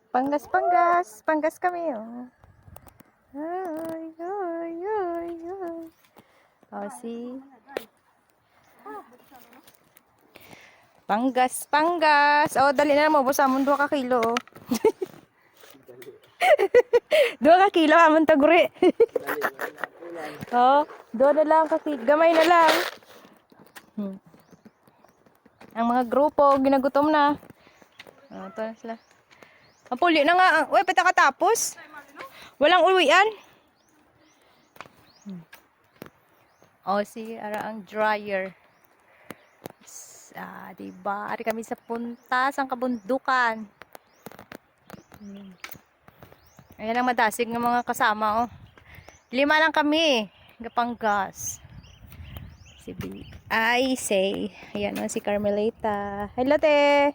Panggas, Panggas. Panggas kami, oh. Ay, ay, ay, ay. Oh, see? Panggas, Panggas. Oh, dali na mo. Busa mo 2 ka kilo, oh. 2 ka kilo, amon taguri. Oh, 2 na lang ka kilo. Gamay na lang. Ang mga grupo, ginagutom na. Oh, ito na sila. Ang puli na nga. Uy, pata katapos. Walang uwian. Oh, sige, ara ang dryer. Diba? Ari kami sa punta, sa kabundukan. Ayan ang madasig ng mga kasama, oh. 5 lang kami. Gapanggas. Si B. I say. Ayan, oh, si Carmelita. Hello, te.